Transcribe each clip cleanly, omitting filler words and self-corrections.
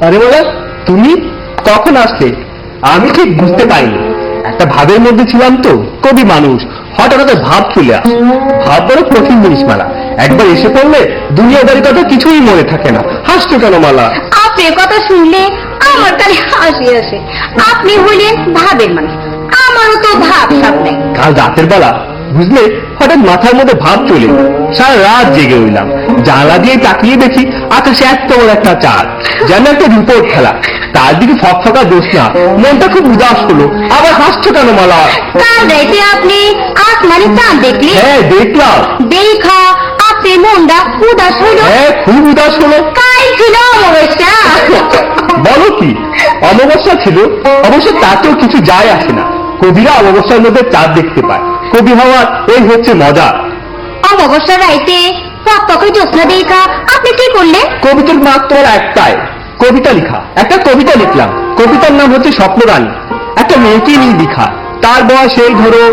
আরে বলা, তুমি কখন আসলে? আমি ঠিক বুঝতে পারিনি, একটা ভাবের মধ্যে ছিলাম তো। কবি মানুষ, হঠাৎ হঠাৎ ভাব চলে আসে। ভাব বড় কঠিন জিনিস মালা, একবার এসে পড়লে দুনিয়াদারি কথা কিছুই মনে থাকে না। হাসছো কেন মালা? আপনার কথা শুনলে আমার কানে হাসি আসে। আপনি হলেন ভাবের মানুষ, আমারও তো ভাব সব নেই। কাল রাতের বেলা বুঝলে হঠাৎ মাথার মধ্যে ভাব চলে, সারা রাত জেগে রইলাম। জানলা দিয়ে তাকিয়ে দেখি আকাশে এত বড় একটা চাঁদ, যেন একটা রিপোর্ট খেলা। তার দিকে ফকফকা দোষ না, মনটা খুব উদাস হলো। আবার হাসছো কেন মালা? কাল রাতে আপনি আসমানে চাঁদ দেখলেন? হ্যাঁ দেখলাম। দেখা আপনি মনটা উদাস হলো? হ্যাঁ খুব উদাস হলো। কাল ছিল অমাবস্যা। বলো কি, অমাবস্যা ছিল? অবশ্য তাতেও কিছু যায় আসে না। কবিরা অমাবস্যার মধ্যে চাঁদ দেখতে পায়, কবি হওয়ার এই হচ্ছে মজা। অমাবস্যা রাইতে ফকফকে জ্যোৎস্না দেখা আপনি কি করলেন? কবিতার মাত্র একটাই, কবিতা লেখা। একটা কবিতা লিখলাম, কবিতার নাম হচ্ছে স্বপ্নরানী। একটা মেয়েকে নিয়ে লেখা, তার বয়স এই ধরো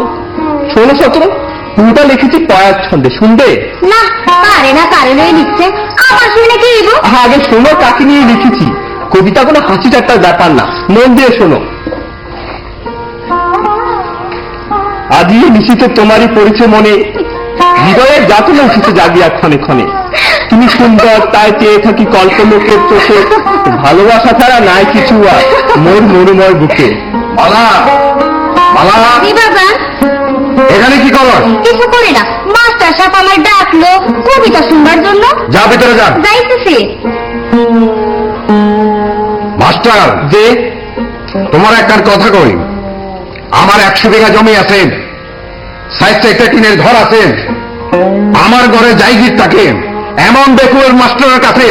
16-17। পুরোটা লিখেছি পয়ার ছন্দে, শুনবে? না পারে না, কারণে লিখছেন, আমার শুনে কি হইব? আগে শোনো কাকে নিয়ে লিখেছি। কবিতা কোনো হাসি ঠাট্টার ব্যাপার না, মন দিয়ে শোনো। আজিয়ে নিশিতে তোমারই পড়েছে মনে, হৃদয়ের যাতনা উঠেছে জাগিয়া ক্ষণে ক্ষণে। তুমি সুন্দর তাই চেয়ে থাকি কল্পলোকের চোখে, ভালোবাসা ছাড়া নাই কিছু আর মোর মরুময় বুকে। মালা, মালা, কি বাবা? এখানে কি করো? কিছু করে না, মাস্টার সাহেব আমার ডাকলো কবিতা শুনবার জন্য। যা ভিতরে যা। যাইতেছি। মাস্টার যে, তোমার একটার কথা কই। আমার 100 বিঘা জমি আছে, 60টা টিনের ঘর আছে। আমার ঘরে জায়গির থাকে, এমন বেকুবের মাস্টারের কাছে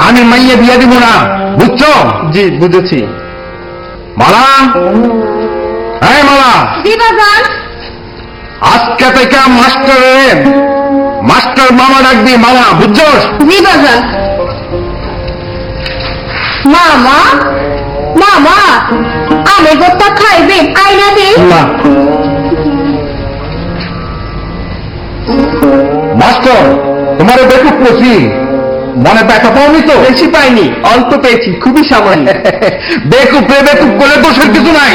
আমি মাইয়ে বিয়ে দিব না, বুঝছো? জি বুঝেছি। মালা, হ্যাঁ মালা, জি বাবা। আজকে থেকে মাস্টারের মাস্টার মামা ডাকবি মামা, বুঝছো? জি বাবা। মামা, মামা আমি গোটা খাইবেন, আইনা দিন। না মাস্টার, তোমার বেকুব করছি, মনে ব্যথা পাওনি তো? বেশি পাইনি, অল্প পেয়েছি, খুবই সামান্য। বেকুব রে বেকুব করলে দোষের কিছু নাই।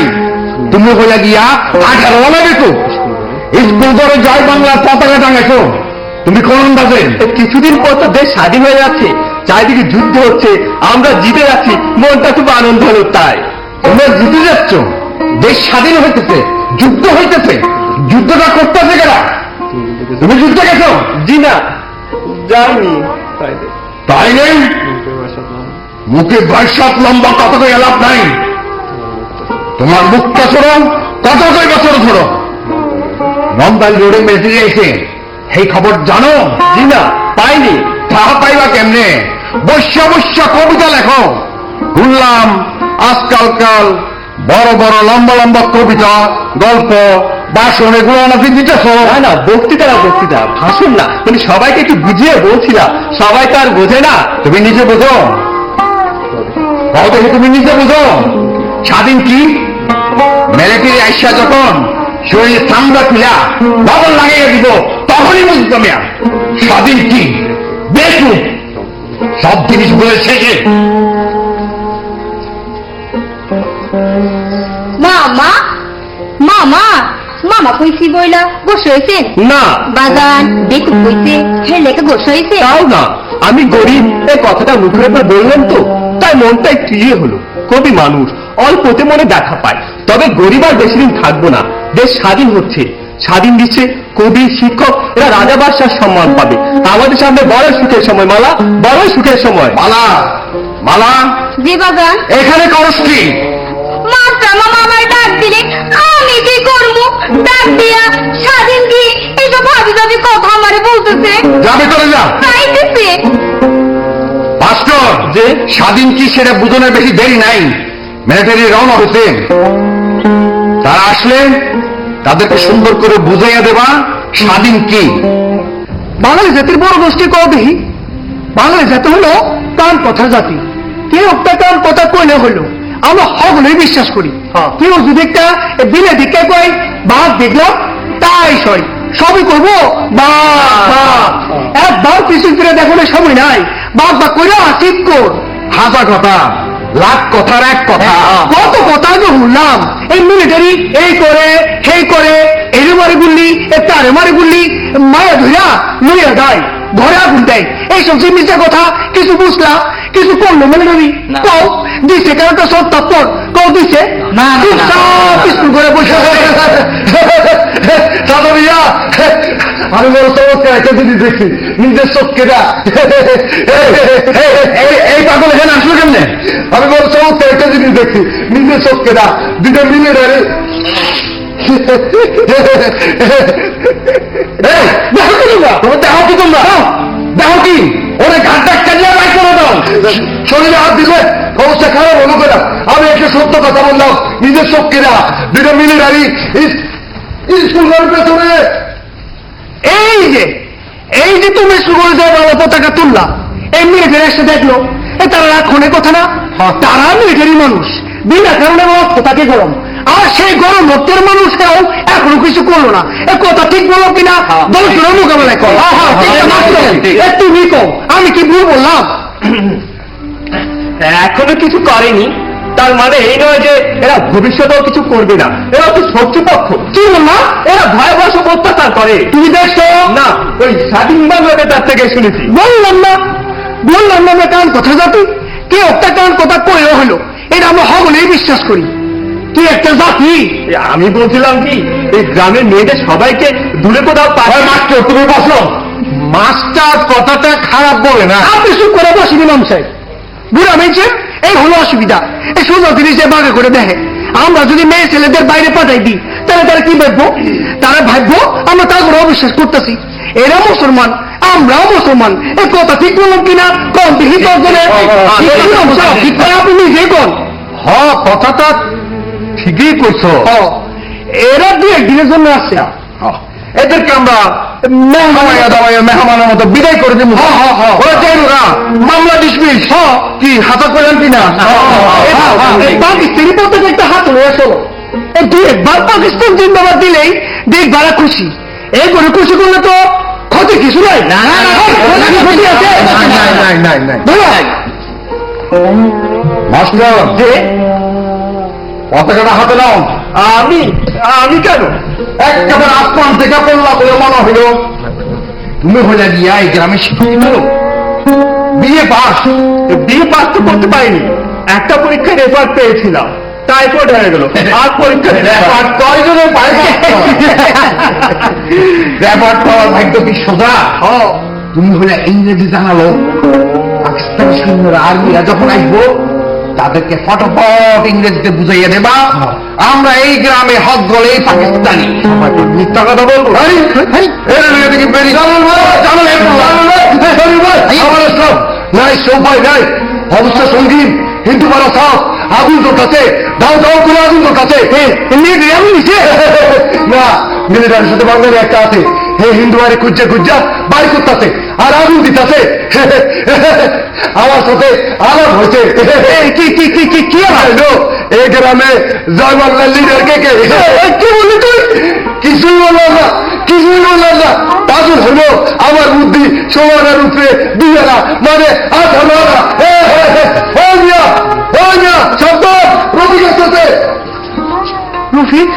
তুমি হইয়া গিয়া 18 বেকুব। স্কুল ধরে জয় বাংলার পতাকা টাঙাইছো, তুমি কোন আন্দাজে? কিছুদিন পর তো দেশ স্বাধীন হয়ে যাচ্ছে, চারিদিকে যুদ্ধ হচ্ছে, আমরা জিতে যাচ্ছি, মনটা খুব আনন্দ হলো তাই। তোমরা জিতে যাচ্ছ, দেশ স্বাধীন হইতেছে, যুদ্ধ হইতেছে, যুদ্ধটা করতেছে কেনা? তুমি যুদ্ধে গেছো? জি না, যাইনি। তাই নেই? মুখে 22 লম্বা কত করে লাভ নাই। তোমার মুখটা ছোড়ো, কত করে বছর ছোড়ো। মন্দাল রোডে মেসেজ এসে এই খবর জানো? জি না, পাইনি। তাহা পাইবা কেমনে? বস্যা বস্যা কবিতা লেখো। শুনলাম আজকালকাল বড় বড় লম্বা লম্বা কবিতা, গল্প, ভাষণ এগুলো নাকি দিতেছ? না না, বক্তৃতা না, বক্তৃতা, ভাষণ না। তুমি সবাইকে একটু বুঝিয়ে বলছিলাম, সবাই তো আর বোঝে না। তুমি নিজে বোঝো, দেখে তুমি নিজে বোঝো। স্বাধীন কি? মিলিটারি আইসা যখন শরীরে চামড়া খুলা বদল লাগিয়ে দিব, তখনই বুঝতো মেয়া স্বাধীন কি। দেখুন সব জিনিস বলে শেষে। মামা, মামা, মামা কইছি বইলা বসে হয়েছেন? না বাগান বেকুব কইছে, হে লেখা বসে হয়েছে। তাও না, আমি গরিব এই কথাটা মুখের উপর বললাম তো, তাই মনটা একটু ইয়ে হলো। কবি মানুষ, অল্পতে মনে দেখা পায়। তবে গরিব আর বেশি দিন থাকবো না, দেশ স্বাধীন হচ্ছে, স্বাধীন দিচ্ছে। কবি, শিক্ষক এরা রাজা বাদশার সম্মান পাবে। আমাদের সামনে বড় সুখের সময় মালা, বড় সুখের সময়। মালা, মালা, জি বাগান। এখানে করস কি? মাস্টার মামা আমার ডাক দিলে আমি কি করবো? ডাক দিয়া স্বাধীন কি এইসব ভাবি ভাবি কথা আমারে বলতেছে। যাবে চলে যা। চাইতেছে মাস্টার যে স্বাধীন কি সেটা বুঝনের বেশি দেরি নাই। মিলিটারি রওনা হয়েছে, তারা আসলে তাদেরকে সুন্দর করে বুঝাইয়া দেবা স্বাধীন কি। বাঙালি জাতির বড় গোষ্ঠী কও দেখি। বাঙালি জাতি হলো কান কথা জাতি। কেউ একটা কান কথা কইলে হইলো আমরা হগলেই বিশ্বাস করি। কেউ যদি একটা বিলে দিকে কয় বাঘ দেখলাম তাই সই সবই করবো বাঘ। একবার পিছন ফিরে দেখো সময় নাই, বাঘ বাঘ কইরা ঠিক কর। হাসা কথা, লাখ কথার এক কথা। কত কথা যে শুনলাম, এই মিলিটারি এই করে সেই করে, এরে মারে গুল্লি তারে মারে গুল্লি, মায়া ধইরা লইয়া যায়, ঘরে আগুন দেয়, এইসব যে মিথ্যা কথা। কিছু বুঝলাম, কিছু করলো মিলিটারি কও দিছে কারণ সব তৎপর কও দিছে না সব স্কুল করে বসে। দাদা ভাইয়া আমি বড় চমৎকার একটা জিনিস দেখছি নিজের চোখকে না। এই পাগল এখানে আসলো কেমনে? আমি বড় চমৎকার একটা জিনিস দেখছি নিজের চোখকে না, দুটো মিলে ধরে। দেখো কি তোমরা, দেখো কি ওরা ঘাটটা কাটিয়ে বাই করে দাও, শরীরে হাত দিলে অবস্থা খারাপ হলো কেনা। আমি একটা সত্য কথা বললাম নিজের চোখকে না, দুটো মিলে দাঁড়ি স্কুল ঘরের পেছনে। এই যে তুমি স্কুল যায় বাংলা পতাকা তুললা, এই মিলিটারি এসে দেখলো তারা রাখনের কথা না, তারা মিলিটারি মানুষ, বিনা কারণে রক্ত তাকে গরম, আর সেই গরম রক্তের মানুষটাও এখনো কিছু করলো না। এ কথা ঠিক বলো কিনা দলগুলো মোকাবেলা করো। তুমি কও আমি কি ভুল বললাম? এখনো কিছু করেনি তার মানে এই নয় যে এরা ভবিষ্যতেও কিছু করবে না। এরা তো শত্রুপক্ষ। কি বললাম? এরা ভয়াবহ অত্যাচার করে। তুমি দেখছো না? ওই স্বাধীন বাংলাতে তার থেকে শুনেছি। বললাম না আমরা কান কথা জাতি, কে একটা কান কথা কয়েও হলো, এটা আমরা হগলেই বিশ্বাস করি। কি একটা জাতি। আমি বলছিলাম কি এই গ্রামের মেয়েদের সবাইকে দূরে কোথাও পায়। মাস্টার তুমি বসো। মাস্টার কথাটা খারাপ বলে না। আপনি চুপ করে বসিনি ইমাম সাহেব। বুড়া মেয়েছে এই হলো অসুবিধা। এই সুযোগ জিনিসে বাগে করে দেখে আমরা যদি মেয়ে ছেলেদের বাইরে পাঠাই দিই তাহলে তারা কি ভাববো? তারা ভাববো আমরা তার করে অবিশ্বাস করতেছি। এরা মুসলমান আমরাও মুসলমান। এই কথা ঠিক বললাম কিনা কম দেখি তর্জনে ঠিক করে আপনি নিজেই কন। হ কথাটা ঠিকই করছো। এরা দু একদিনের জন্য আসছে, এদেরকে আমরা মেহমানের মতো বিদায় করে দিব। মামলা ডিসমিস। কি হাতা করলেন কিনা? পাকিস্তানি পথে একটা হাত হয়ে চলো, দু একবার পাকিস্তান জিন্দাবাদ দিলেই দেখবার খুশি। এই করে খুশি করলে তো ক্ষতি কিছু নাই। মাস্টার যে পতাকাটা হাতে নাও। আমি কেন? একেবারে আসমান থেকে পড়লা বলে মনে হইল তুমি হইয়া গিয়া এই গ্রামে শিক্ষিত বিয়ে পাস তো করতে পারিনি। একটা পরীক্ষায় রেজাল্ট পেয়েছিলাম, টাইফয়েড হয়ে গেল। আর পরীক্ষা কয়জনের রেকর্ড পাওয়ার ভাগ্য কি সোজা? তুমি হইলে ইংরেজি জানালো, পাকিস্তানি সৈন্যরা আর্মিরা যখন আসবো তাদেরকে ফটোফট ইংরেজিতে বুঝাইয়া দেবা আমরা এই গ্রামে হক বলে পাকিস্তানি। মিথ্যা কথা বলবো? উপায় নাই, অবস্থা সঙ্গীন হিন্দু মারা সাপ আগুন তোর কাছে দাও দাও করে আগুন তোর কাছে না। মিলিটারির সাথে বাঙালি একটা আছে, হে হিন্দু আরে খুঁজা বাড়ি করতেছে আর আগুন দিতেছে। আমার সাথে আলাপ হয়েছে। কি হলো এই গ্রামে জয় বাংলার লিডার কে? কি বললি তুই? কিছুই বললাম না, পাগল হলো আমার বুদ্ধি সমানের উপরে দিয়ে না, মানে শব্দ রফিক আসতেছে। রফিক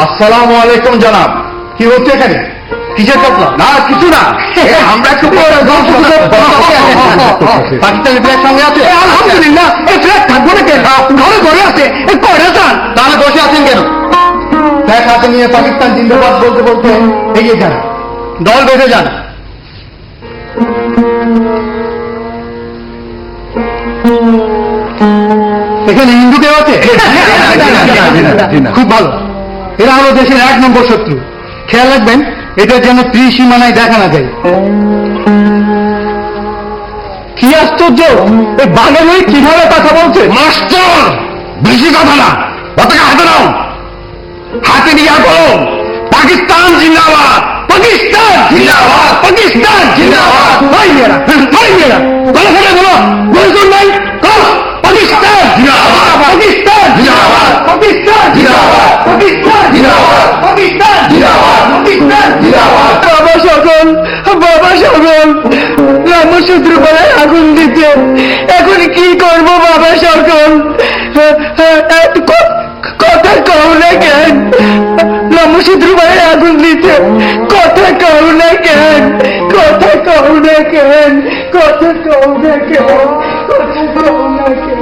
আসসালামু আলাইকুম জনাব। কি হচ্ছে এখানে? কিসের কথা? না কিছু না, আমরা একটু পাকিস্তানি ফ্ল্যাগ সঙ্গে আছে। আলহামদুলিল্লাহ এই ফ্ল্যাগ থাকবো না কেন? ঘরে আছে। করে যান। তাহলে বসে আছেন কেন? ফ্ল্যাগ হাতে নিয়ে পাকিস্তান জিন্দাবাদ বলতে বলতে এগিয়ে যান, দল বেঁধে যান। এখানে হিন্দু কেউ আছে? খুব ভালো, এরা হলো দেশের 1 নম্বর শত্রু। খেয়াল রাখবেন এটা যেন ত্রিসীমানায় দেখা না যায়। কি আশ্চর্য, এই বাঙালি কিভাবে কথা বলছে? মাস্টার বেশি কথা না, পতাকা হাতে নাও, হাতে নিয়ে বলো পাকিস্তান পাকিস্তান জিন্দাবাদ, পাকিস্তান জিন্দাবাদ, পাকিস্তান জিন্দাবাদ। ভাই মেয়েরা, ভাই মেয়েরা, বলো বলো বলো, বলছো নাই? পাকিস্তান জিন্দাবাদ, পাকিস্তান জিন্দাবাদ, পাকিস্তান জিন্দাবাদ, পাকিস্তান জিন্দাবাদ, পাকিস্তান জিন্দাবাদ, পাকিস্তান জিন্দাবাদ। বাবা সকল, বাবা সকল, রামশত্রু বলে আগুন দিতে, এখন কি করব বাবা সকল? কথা কও না কেন? রামশত্রু বলে আগুন দিতে, কথা কও না কেন? কথা কও না কেন? কথা কও না কেন? কথা কও না কেন?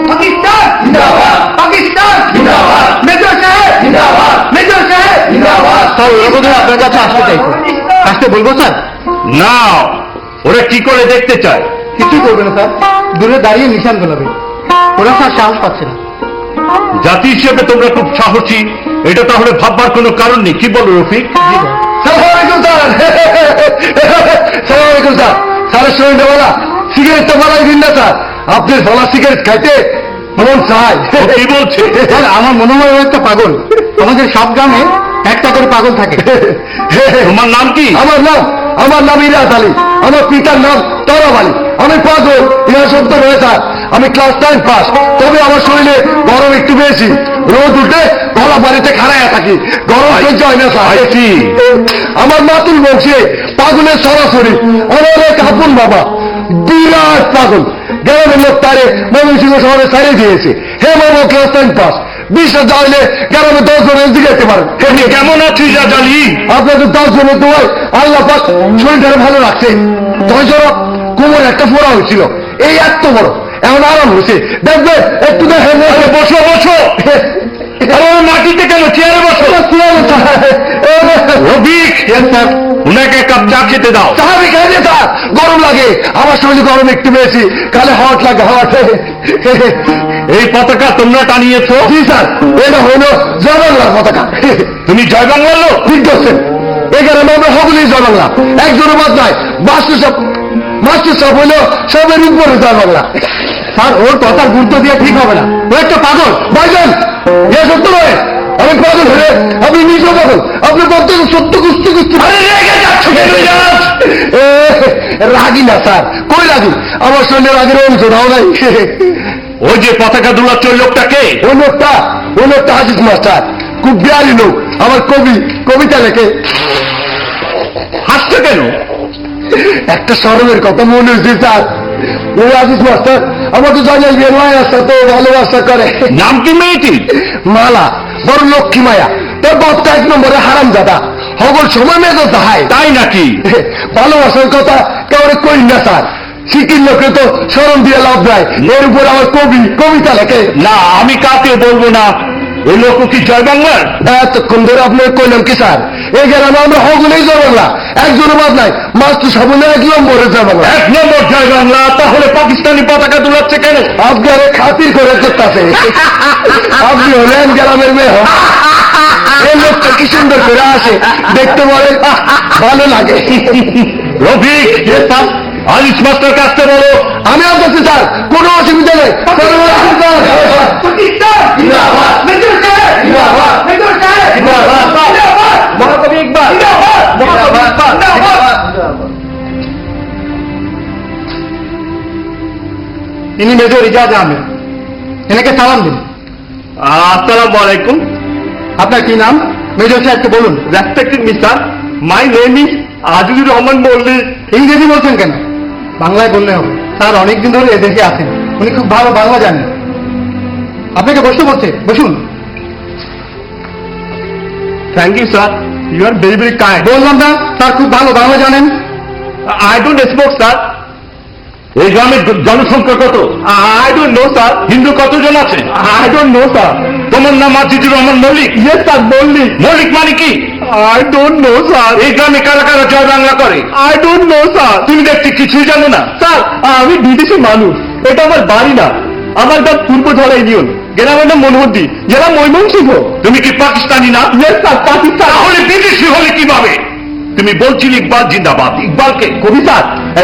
পাকিস্তান জিন্দাবাদ, পাকিস্তান জিন্দাবাদ, মেজর সাহেব জিন্দাবাদ, মেজর সাহেব জিন্দাবাদ। স্যার ওরা বোধহয় আপনার কাছে আসতে চাইছে, আসতে বলবো স্যার? না, ওরা কি করে দেখতে চায়? কিছুই করবে না স্যার, দূরে দাঁড়িয়ে নিশান গোলাবে। ওরা স্যার সাহস পাচ্ছে না। জাতি হিসেবে তোমরা খুব সাহসী, এটা তাহলে ভাববার কোনো কারণ নেই। কি বলো রফিক? সালামালাইকুম স্যার। সালামালাইকুম স্যার। স্যারের সঙ্গে বলা সিগারেট তো বলাই দিন না স্যার, আপনার বলা সিগারেট খাইতে মন চায়। কি বলছে? আমার মনে হয় ও একটা পাগল। আমাদের সব গ্রামে একটা করে পাগল থাকে। তোমার নাম কি? আমার নাম ইরাজ আলী, আমার পিতার নাম তরব আলী। আমি পাগল, ইহা সত্য নয় স্যার। আমি ক্লাস 9 পাস, তবে আমার শরীরে গরম একটু বেশি। রোদ উঠে গলা বাড়িতে খাড়াইয়া থাকি, গরম সহ্য হয় না স্যার। আমার মাতুল বংশে পাগলের সরাসরি আমার এক আপন বাবা বিরাট পাগল। গ্রামের লোক তারে ময়মনসিংহ শহরে ছাড়িয়ে দিয়েছে। হে বাবা ক্লাস 9 পাস, বিশ্বাস যাইলে গ্রামে 10 জনের জিজ্ঞাসতে পারেন। কেমন আছিস জালি? আপনাদের 10 জনের দোয়াই আল্লাহ পাক শরীরটা ভালো রাখছে। 10 জন কোমর একটা ফোড়া হয়েছিল, এই এত বড়, এখন আরাম হয়েছে। দেখবেন একটু দেখেন। বসো বসো। মাটিতে কেন? চেয়ারে বসো। রবিক, উনাকে এক কাপ চা খেতে দাও। চা আমি খেয়ে দে স্যার, গরম লাগে। আমার শরীরে গরম একটু বেশি, কালে হট লাগে হট। এই পতাকা তোমরা টানিয়েছ? জি স্যার, এটা হইল জয় বাংলার পতাকা। তুমি জয় বাংলার লোক? ঠিক করছেন। এখানে আমরা সকলেই জয় বাংলা, একজনের বাদ নাই। মাস্টার সব হইল সবের উপরে জয় বাংলা। স্যার ওর কথার গুরুত্ব দিয়ে ঠিক হবে না, ও একটা পাগল। ভাইজান এ সত্য নয়, আমি পাগল হলে আপনি নিজেও পাগল। আপনি বলতে সত্য কুস্তি কুস্তি। রাগি না স্যার, কই রাগি? আমার শরীরে রাগের অংশ নাও নাই। ওই যে পতাকা দুলাচ্ছ ওই লোকটাকে? ওই লোকটা আজিজ মাস্টার, খুব বিয়ারি লোক। আমার কবিতা লেখে। হাসছে কেন? একটা শরমের কথা মনে হয়েছে স্যার। ওই আজিজ মাস্টার আমাকে জানাই বিয়ে নয়, আসতে তো ভালোবাসা করে। নাম কি মেয়েটি? মালা, বড় লক্ষ্মী মায়া। তোর বাপটা 1 নম্বরে হারাম দাদা, হগল সময় মেয়ে তো তাহাই। তাই নাকি? ভালোবাসার কথা কাউরে কই না স্যার, সিকির লোকে তো শরম দিয়ে লাভ নাই। এর উপর আমার কবিতা লেখে। না, আমি কাকে বলবো না। ওই লোক কি জয় বাংলার? এতক্ষণ ধরে আপনার কইলাম কি স্যার, এই গ্রামে আমরা হগুলেই জয় বাংলা, একজনও বাদ নাই। মাস্টার সামনে 1 নম্বরে জয় বাংলা। 1 নম্বর জয় বাংলা, তাহলে পাকিস্তানি পতাকা তুলাচ্ছে কেন? আপনার খাতির করে করতেছে। আপনি হলেন গ্রামের মেয়ে। এই লোকটা কি সুন্দর করে আসে, দেখতে বলে ভালো লাগে। রফিক, আজিজ মাস্টার কাছতে বলো। আমি আসছি স্যার, কোনো অসুবিধা নেই। মহাকবি ইকবাল, ইনি মেজর ইজাজ আহমেদ, এনাকে সালাম দিন। আসসালামু আলাইকুম। আপনার কি নাম? মেজর সাহেবকে বলুন। Respected mister, my name is Azizur Rahman Mallick. ইংরেজি বলছেন কেন? বাংলায় বললে হবে। স্যার অনেকদিন ধরে এদেশে আছেন, উনি খুব ভালো বাংলা জানেন। আপনাকে বসতে বলছে, বসুন। Thank you sir, you are very very kind. বললাম না স্যার খুব ভালো বাংলা জানেন। I don't spoke sir. এই গ্রামের জনসংখ্যা কত? I don't know sir. Hindu কতজন আছে? I don't know sir. তোমার নাম আজিজুর রহমান মল্লিক? Yes sir, Mallick. মল্লিক মানে কি? I don't know sir. এই গ্রামে কারা কারা জয় বাংলা করে? I don't know sir. তুমি দেখছি কিছুই জানো না। স্যার আমি বিদেশি মানুষ, এটা আমার বাড়ি না। আমার নাম পূর্বধরা ইউনিয়ন, গ্রামের নাম মনোহরদী, জেলা ময়মনসিংহ। তুমি কি পাকিস্তানি না? Yes sir, Pakistan. তাহলে বিদেশি হলে কিভাবে? তুমি বলছিলে ইকবাল জিন্দাবাদ, ইকবালকে? কবি sir,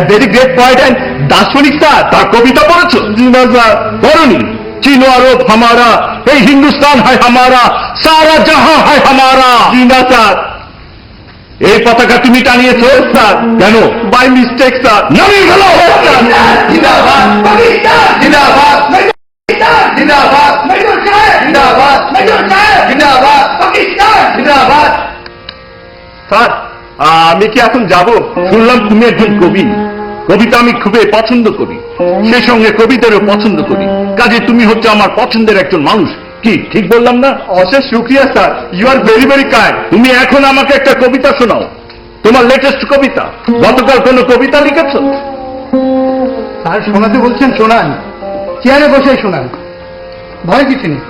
very great poet and দার্শনিক স্যার। তার কবিতা পড়েছো? জি না স্যার। পড়নি? चीनो अरब हमारा, ये हिंदुस्तान है हमारा, सारा जहां है हमारा। जी ना স্যার, এই পতাকা তুমি টানিয়েছো স্যার? কেন? By mistake sir. নামিয়ে ফেলো। জিন্দাবাদ পাকিস্তান, জিন্দাবাদ জিন্দাবাদ মেজর সাহেব, জিন্দাবাদ মেজর সাহেব, জিন্দাবাদ পাকিস্তান, জিন্দাবাদ। স্যার, আমি কি এখন যাব? শুনলাম তুমি একজন কবি, কবিতা আমি খুবই পছন্দ করি, সেই সঙ্গে কবিতারও পছন্দ করি, কাজে তুমি হচ্ছে আমার পছন্দের একজন মানুষ। কি ঠিক বললাম না? অশেষ শুকরিয়া sir, you are very very kind. তুমি এখন আমাকে একটা কবিতা শোনাও, তোমার লেটেস্ট কবিতা। গতকাল কোন কবিতা লিখেছো? স্যার শোনাতে বলছেন শোনান, চেয়ারে বসে শোনান, ভয় কিছু নেই।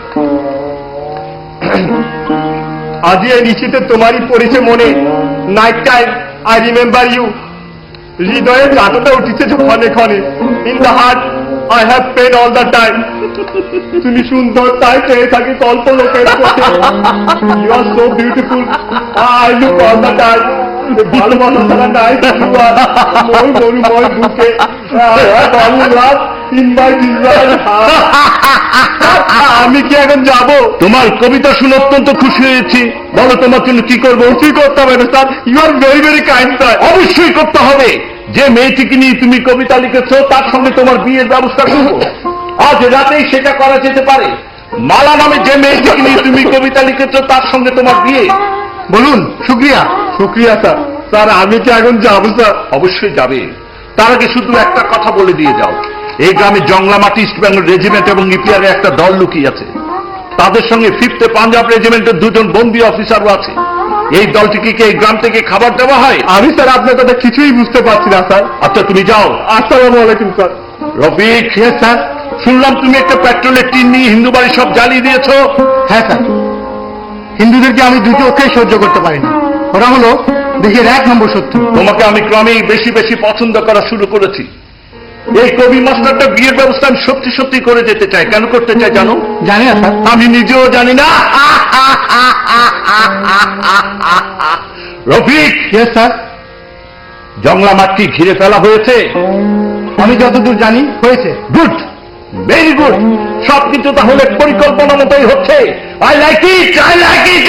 আজি এই নিশিতে তোমারই পড়েছে মনে, night time I remember you. হৃদয়ে চাঁদটা উঠেছে ক্ষণে ক্ষণে, in the heart I have pain all the time. তুমি সুন্দর তাই চেয়ে থাকি কল্প লোকের পথে, you are so beautiful I look all the time. ভালোবাসা ছাড়া নাই মোর মরুময় বুকে, ইন মাই ডিজায়ার। আমি কি এখন যাব? তোমার কবিতা শুনে অত্যন্ত খুশি হয়েছি, বলো তোমার জন্য কি করবো? কি করতে হবে না sir, you are very very kind sir. অবশ্যই করতে হবে। যে মেয়েটিকে নিয়ে তুমি কবিতা লিখেছো তার সঙ্গে তোমার বিয়ের ব্যবস্থা করবো, আজ রাতেই সেটা করা যেতে পারে। মালা নামে যে মেয়েটিকে নিয়ে তুমি কবিতা লিখেছো তার সঙ্গে তোমার বিয়ে। বলুন। শুক্রিয়া। শুক্রিয়া স্যার। স্যার আমি কি এখন যাবো স্যার? অবশ্যই যাবে। তার আগে শুধু একটা কথা বলে দিয়ে যাও, এই গ্রামে জংলামাটি ইস্ট বেঙ্গল রেজিমেন্ট এবং ইপিআর একটা দল লুকিয়ে আছে, তাদের সঙ্গে 5th পাঞ্জাব রেজিমেন্টের 2জন বন্দী অফিসারও আছে। এই দলটিকে কি এই গ্রাম থেকে খাবার দেওয়া হয়? আমি স্যার আপনার কথা কিছুই বুঝতে পারছি না স্যার। আচ্ছা তুমি যাও। আসসালামু আলাইকুম স্যার। রফিক। হ্যাঁ স্যার। শুনলাম তুমি একটা পেট্রোলের টিন নিয়ে হিন্দু বাড়ি সব জ্বালিয়ে দিয়েছো। হ্যাঁ স্যার, হিন্দুদেরকে আমি দুটো চোখেই সহ্য করতে পারি না, ওরা হলো দেশের 1 নম্বর শত্রু। তোমাকে আমি ক্রমেই বেশি বেশি পছন্দ করা শুরু করেছি। এই কবি মাস্টারটা বিয়ের ব্যবস্থা আমি সত্যি সত্যি করে যেতে চাই। কেন করতে চাই জানো? জানি না স্যার। আমি নিজেও জানি না। রফিক। Yes sir. জংলা মাঠটি ঘিরে ফেলা হয়েছে? আমি যতদূর জানি হয়েছে। Good, very good. সবকিছু তাহলে পরিকল্পনা মতোই হচ্ছে। I like it, I like it.